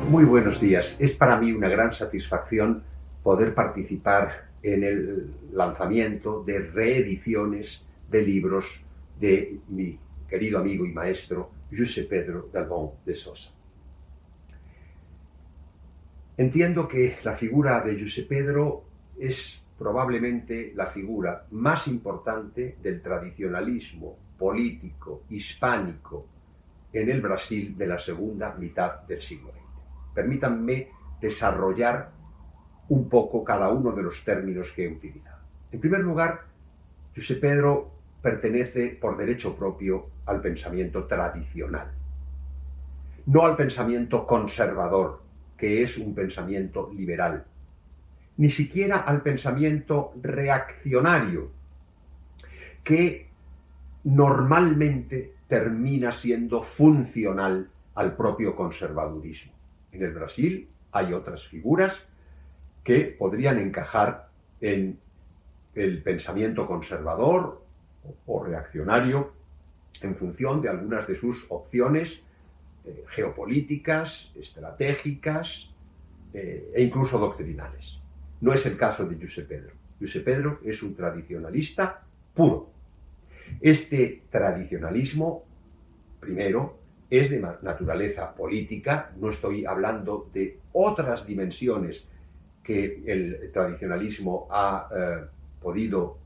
Muy buenos días. Es para mí una gran satisfacción poder participar en el lanzamiento de reediciones de libros de mi querido amigo y maestro José Pedro Galvão de Sousa. Entiendo que la figura de José Pedro es probablemente la figura más importante del tradicionalismo político hispánico en el Brasil de la segunda mitad del siglo XX. Permítanme desarrollar un poco cada uno de los términos que he utilizado. En primer lugar, José Pedro pertenece por derecho propio al pensamiento tradicional, no al pensamiento conservador, que es un pensamiento liberal, ni siquiera al pensamiento reaccionario, que normalmente termina siendo funcional al propio conservadurismo. En el Brasil hay otras figuras que podrían encajar en el pensamiento conservador o reaccionario en función de algunas de sus opciones geopolíticas, estratégicas e incluso doctrinales. No es el caso de José Pedro. José Pedro es un tradicionalista puro. Este tradicionalismo, primero, es de naturaleza política. No estoy hablando de otras dimensiones que el tradicionalismo ha podido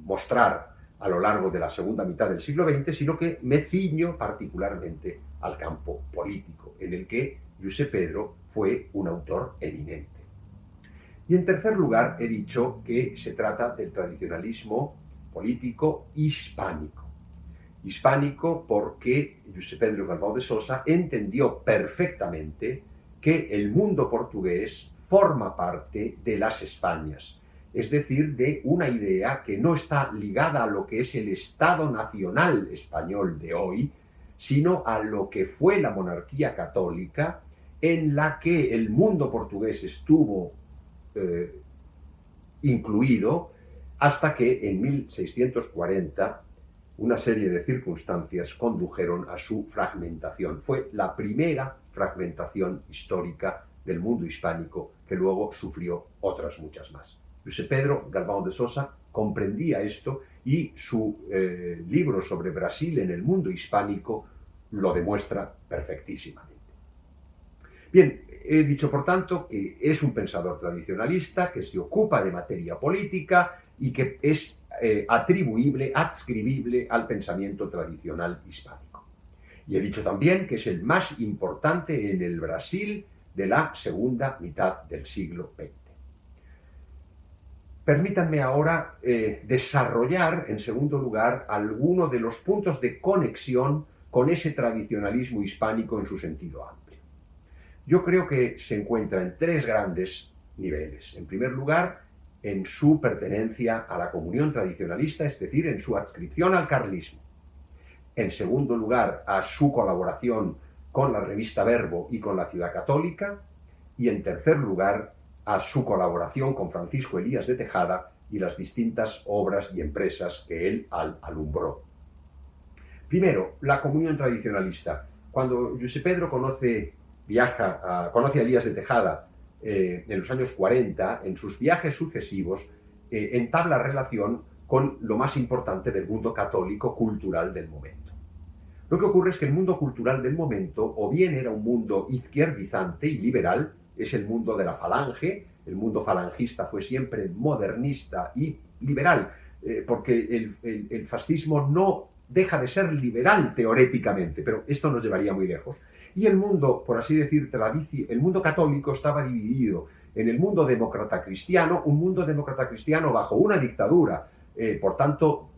mostrar a lo largo de la segunda mitad del siglo XX, sino que me ciño particularmente al campo político, en el que José Pedro fue un autor eminente. Y en tercer lugar, he dicho que se trata del tradicionalismo político hispánico. Hispánico porque José Pedro Galvão de Sousa entendió perfectamente que el mundo portugués forma parte de las Españas, es decir, de una idea que no está ligada a lo que es el Estado nacional español de hoy, sino a lo que fue la monarquía católica, en la que el mundo portugués estuvo incluido hasta que en 1640 una serie de circunstancias condujeron a su fragmentación. Fue la primera fragmentación histórica del mundo hispánico, que luego sufrió otras muchas más. José Pedro Galvão de Sousa comprendía esto y su libro sobre Brasil en el mundo hispánico lo demuestra perfectísimamente. Bien, he dicho por tanto que es un pensador tradicionalista, que se ocupa de materia política y que es adscribible al pensamiento tradicional hispánico. Y he dicho también que es el más importante en el Brasil de la segunda mitad del siglo XX. Permítanme ahora desarrollar, en segundo lugar, algunos de los puntos de conexión con ese tradicionalismo hispánico en su sentido amplio. Yo creo que se encuentra en tres grandes niveles. En primer lugar, en su pertenencia a la comunión tradicionalista, es decir, en su adscripción al carlismo. En segundo lugar, a su colaboración con la revista Verbo y con la Ciudad Católica. Y en tercer lugar, a su colaboración con Francisco Elías de Tejada y las distintas obras y empresas que él alumbró. Primero, la comunión tradicionalista. Cuando José Pedro conoce a Elías de Tejada en los años 40, en sus viajes sucesivos, entabla relación con lo más importante del mundo católico cultural del momento. Lo que ocurre es que el mundo cultural del momento o bien era un mundo izquierdizante y liberal, es el mundo de la falange. El mundo falangista fue siempre modernista y liberal, porque el fascismo no deja de ser liberal teóricamente, pero esto nos llevaría muy lejos. Y el mundo, por así decir, el mundo católico estaba dividido en el mundo demócrata cristiano, un mundo demócrata cristiano bajo una dictadura, por tanto,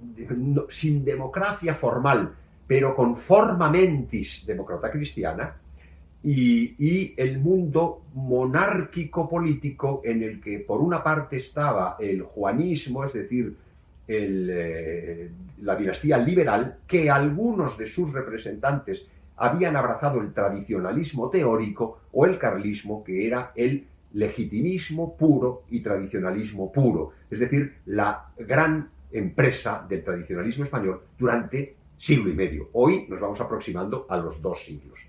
sin democracia formal, pero con forma mentis demócrata cristiana, y el mundo monárquico político en el que por una parte estaba el juanismo, es decir, la dinastía liberal, que algunos de sus representantes habían abrazado el tradicionalismo teórico, o el carlismo, que era el legitimismo puro y tradicionalismo puro, es decir, la gran empresa del tradicionalismo español durante siglo y medio. Hoy nos vamos aproximando a los 2 siglos.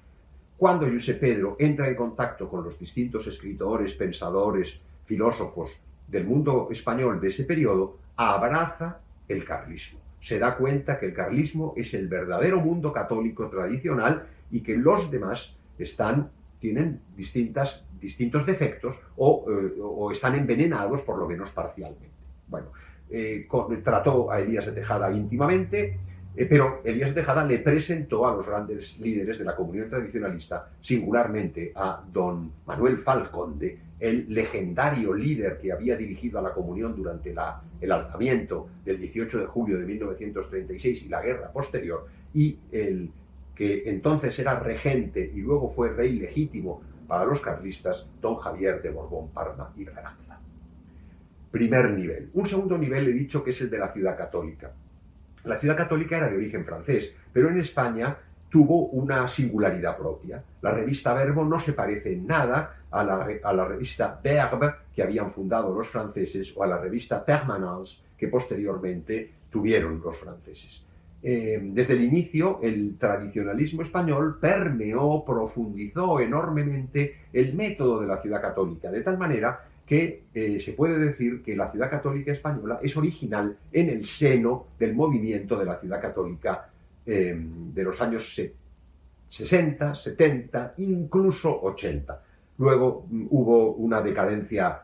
cuando Josep Pedro entra en contacto con los distintos escritores, pensadores, filósofos del mundo español de ese periodo, abraza el carlismo. Se da cuenta que el carlismo es el verdadero mundo católico tradicional y que los demás tienen distintos defectos o están envenenados, por lo menos parcialmente. Bueno, trató a Elías de Tejada íntimamente, pero Elías de Tejada le presentó a los grandes líderes de la comunión tradicionalista, singularmente a don Manuel Falconde, el legendario líder que había dirigido a la comunión durante el alzamiento del 18 de julio de 1936 y la guerra posterior, y el que entonces era regente y luego fue rey legítimo para los carlistas, don Javier de Borbón, Parma y Braganza. Primer nivel. Un segundo nivel he dicho que es el de la Ciudad Católica. La Ciudad Católica era de origen francés, pero en España tuvo una singularidad propia. La revista Verbo no se parece en nada a la revista Verbe que habían fundado los franceses o a la revista Permanence que posteriormente tuvieron los franceses. Desde el inicio, el tradicionalismo español permeó, profundizó enormemente el método de la Ciudad Católica, de tal manera que se puede decir que la Ciudad Católica española es original en el seno del movimiento de la Ciudad Católica de los años 60, 70, incluso 80. Luego hubo una decadencia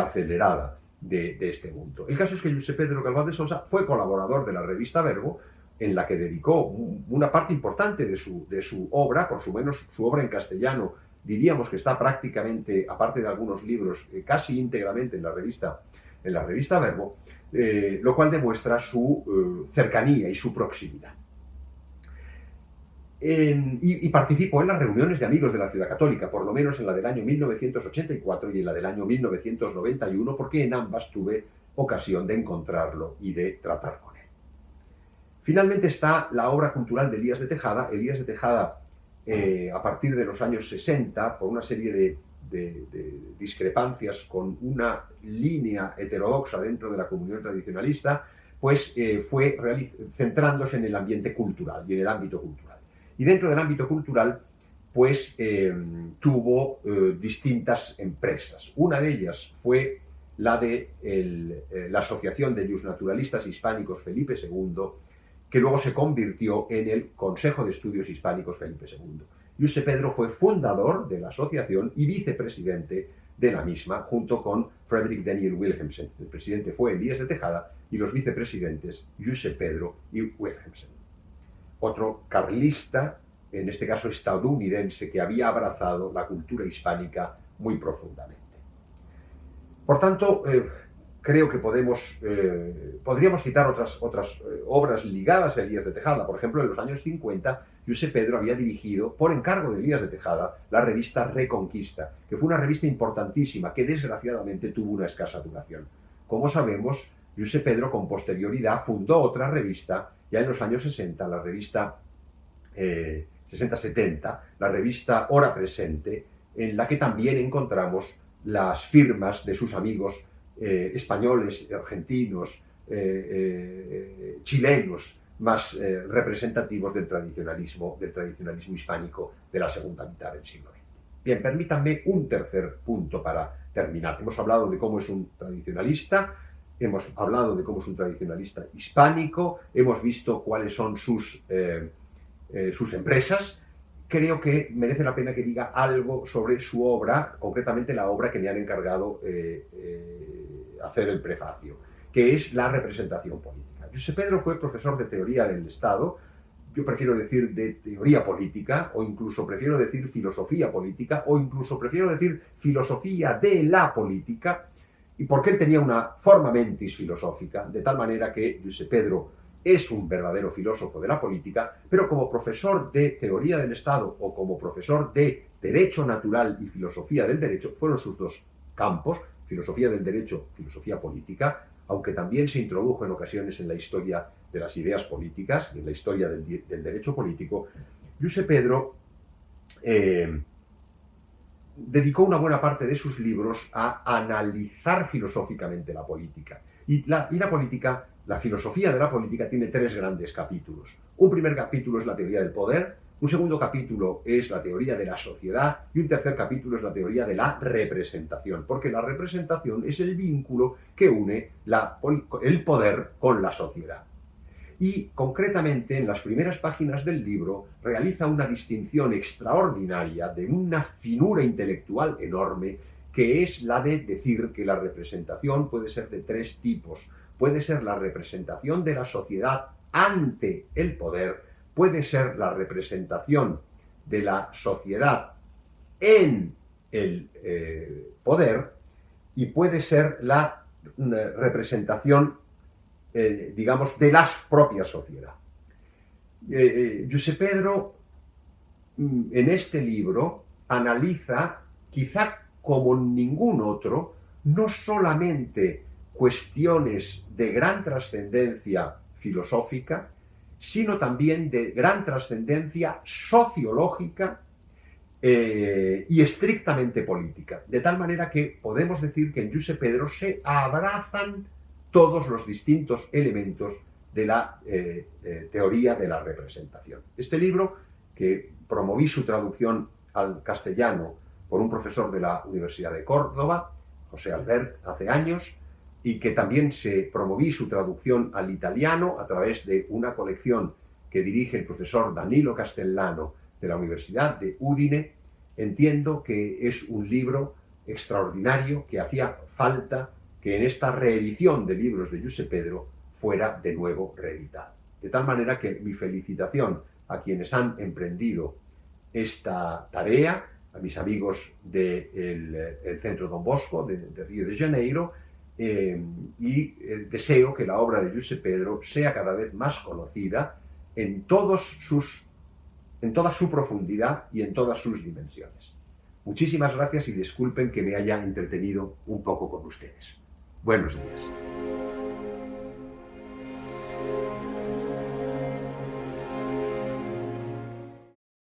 acelerada de este mundo. El caso es que Josep Pedro Calvat de Sousa fue colaborador de la revista Verbo, en la que dedicó una parte importante de su obra, por lo menos su obra en castellano, diríamos que está prácticamente, aparte de algunos libros, casi íntegramente en la revista Verbo, lo cual demuestra su cercanía y su proximidad. Y participó en las reuniones de amigos de la Ciudad Católica, por lo menos en la del año 1984 y en la del año 1991, porque en ambas tuve ocasión de encontrarlo y de tratar con él. Finalmente está la obra cultural de Elías de Tejada. Elías de Tejada, a partir de los años 60, por una serie de discrepancias con una línea heterodoxa dentro de la comunión tradicionalista, pues fue centrándose en el ambiente cultural y en el ámbito cultural. Y dentro del ámbito cultural, pues tuvo distintas empresas. Una de ellas fue la de la Asociación de Naturalistas Hispánicos Felipe II, que luego se convirtió en el Consejo de Estudios Hispánicos Felipe II. Josep Pedro fue fundador de la asociación y vicepresidente de la misma, junto con Frederick Daniel Wilhelmsen. El presidente fue Elías de Tejada y los vicepresidentes Josep Pedro y Wilhelmsen. Otro carlista, en este caso estadounidense, que había abrazado la cultura hispánica muy profundamente. Por tanto, creo que podríamos citar otras obras ligadas a Elías de Tejada. Por ejemplo, en los años 50, Josep Pedro había dirigido, por encargo de Elías de Tejada, la revista Reconquista, que fue una revista importantísima que desgraciadamente tuvo una escasa duración. Como sabemos, Josep Pedro con posterioridad fundó otra revista, ya en los años 60, la revista 60-70, la revista Hora Presente, en la que también encontramos las firmas de sus amigos españoles, argentinos, chilenos, más representativos del tradicionalismo hispánico de la segunda mitad del siglo XX. Bien, permítanme un tercer punto para terminar. Hemos hablado de cómo es un tradicionalista, hemos hablado de cómo es un tradicionalista hispánico, hemos visto cuáles son sus empresas. Creo que merece la pena que diga algo sobre su obra, concretamente la obra que me han encargado hacer el prefacio, que es la representación política. Josep Pedro fue profesor de teoría del Estado, yo prefiero decir de teoría política, o incluso prefiero decir filosofía política, o incluso prefiero decir filosofía de la política, y porque él tenía una forma mentis filosófica, de tal manera que Josep Pedro es un verdadero filósofo de la política, pero como profesor de teoría del Estado o como profesor de derecho natural y filosofía del derecho, fueron sus dos campos, filosofía del derecho, filosofía política, aunque también se introdujo en ocasiones en la historia de las ideas políticas y en la historia del derecho político. Josep Pedro dedicó una buena parte de sus libros a analizar filosóficamente la política. Y la filosofía de la política tiene tres grandes capítulos. Un primer capítulo es la teoría del poder, Un segundo capítulo es la teoría de la sociedad y un tercer capítulo es la teoría de la representación, porque la representación es el vínculo que une el poder con la sociedad. Y concretamente en las primeras páginas del libro realiza una distinción extraordinaria de una finura intelectual enorme, que es la de decir que la representación puede ser de tres tipos. Puede ser la representación de la sociedad ante el poder, puede ser la representación de la sociedad en el poder y puede ser la representación, digamos, de la propia sociedad. Josep Pedro, en este libro, analiza, quizá como ningún otro, no solamente cuestiones de gran trascendencia filosófica, sino también de gran trascendencia sociológica y estrictamente política. De tal manera que podemos decir que en Josep Pedro se abrazan todos los distintos elementos de la teoría de la representación. Este libro, que promoví su traducción al castellano por un profesor de la Universidad de Córdoba, José Albert, hace años, y que también se promoví su traducción al italiano a través de una colección que dirige el profesor Danilo Castellano de la Universidad de Udine, entiendo que es un libro extraordinario, que hacía falta que en esta reedición de libros de Josep Pedro fuera de nuevo reeditado. De tal manera que mi felicitación a quienes han emprendido esta tarea, a mis amigos del Centro Don Bosco de Río de Janeiro, y deseo que la obra de Josep Pedro sea cada vez más conocida en toda su profundidad y en todas sus dimensiones. Muchísimas gracias y disculpen que me haya entretenido un poco con ustedes. Buenos días.